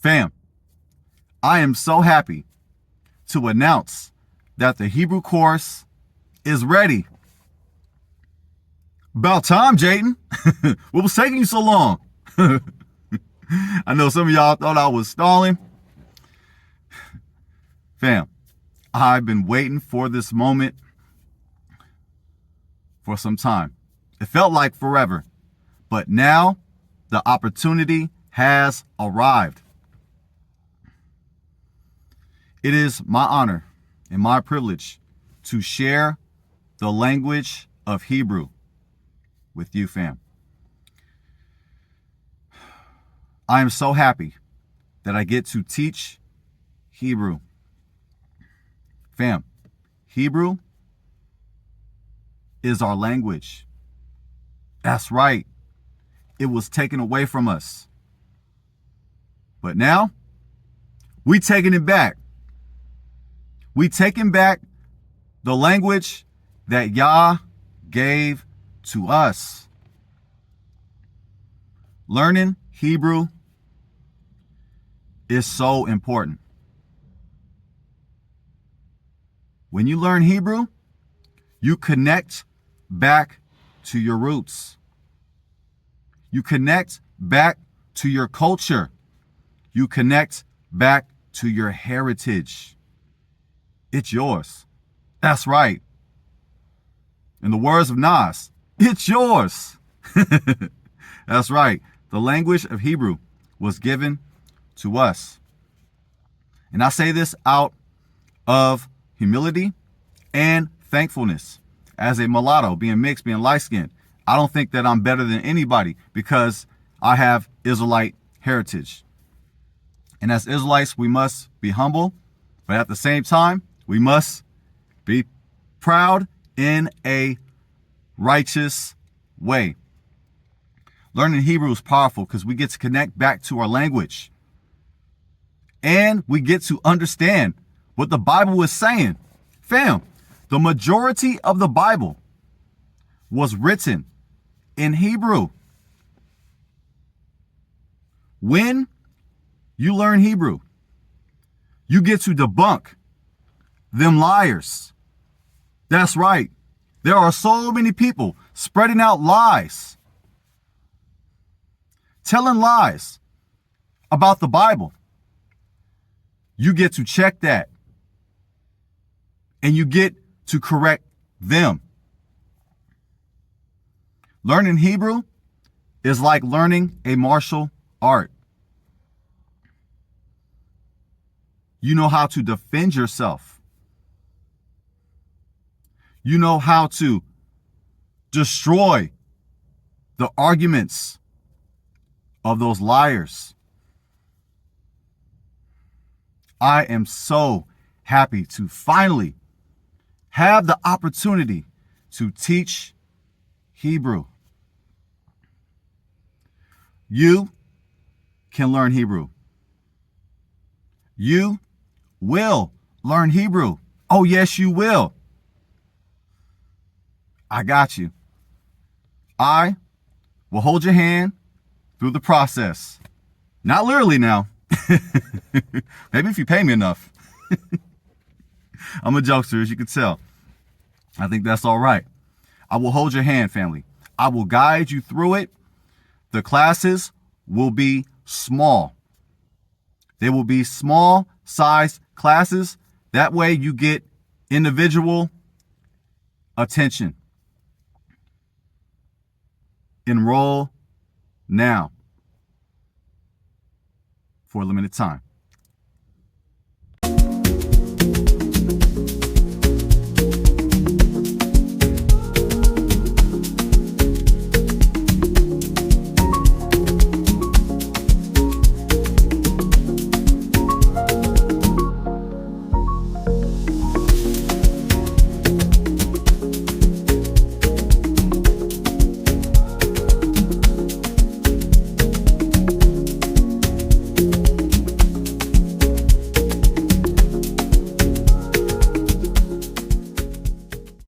Fam, I am so happy to announce that the Hebrew course is ready. About time, Jayden. What was taking you so long? I know some of y'all thought I was stalling. Fam, I've been waiting for this moment for some time. It felt like forever, but now the opportunity has arrived. It is my honor and my privilege to share the language of Hebrew with you, fam. I am so happy that I get to teach Hebrew. Fam, Hebrew is our language. That's right. It was taken away from us. But now, we taking it back. We taking back the language that Yah gave to us. Learning Hebrew is so important. When you learn Hebrew, you connect back to your roots. You connect back to your culture. You connect back to your heritage. It's yours. That's right. In the words of Nas, it's yours. That's right. The language of Hebrew was given to us. And I say this out of humility and thankfulness. As a mulatto, being mixed, being light-skinned, I don't think that I'm better than anybody because I have Israelite heritage. And as Israelites, we must be humble, but at the same time, we must be proud in a righteous way. Learning Hebrew is powerful because we get to connect back to our language. And we get to understand what the Bible is saying. Fam, the majority of the Bible was written in Hebrew. When you learn Hebrew, you get to debunk them liars. That's right. There are so many people spreading out lies, telling lies about the Bible. You get to check that. And you get to correct them. Learning Hebrew is like learning a martial art. You know how to defend yourself. You know how to destroy the arguments of those liars. I am so happy to finally have the opportunity to teach Hebrew. You can learn Hebrew. You will learn Hebrew. Oh, yes, you will. I got you. I will hold your hand through the process. Not literally now. Maybe if you pay me enough. I'm a jokester, as you can tell. I think that's all right. I will hold your hand, family. I will guide you through it. The classes will be small. They will be small size classes. That way you get individual attention. Enroll now for a limited time.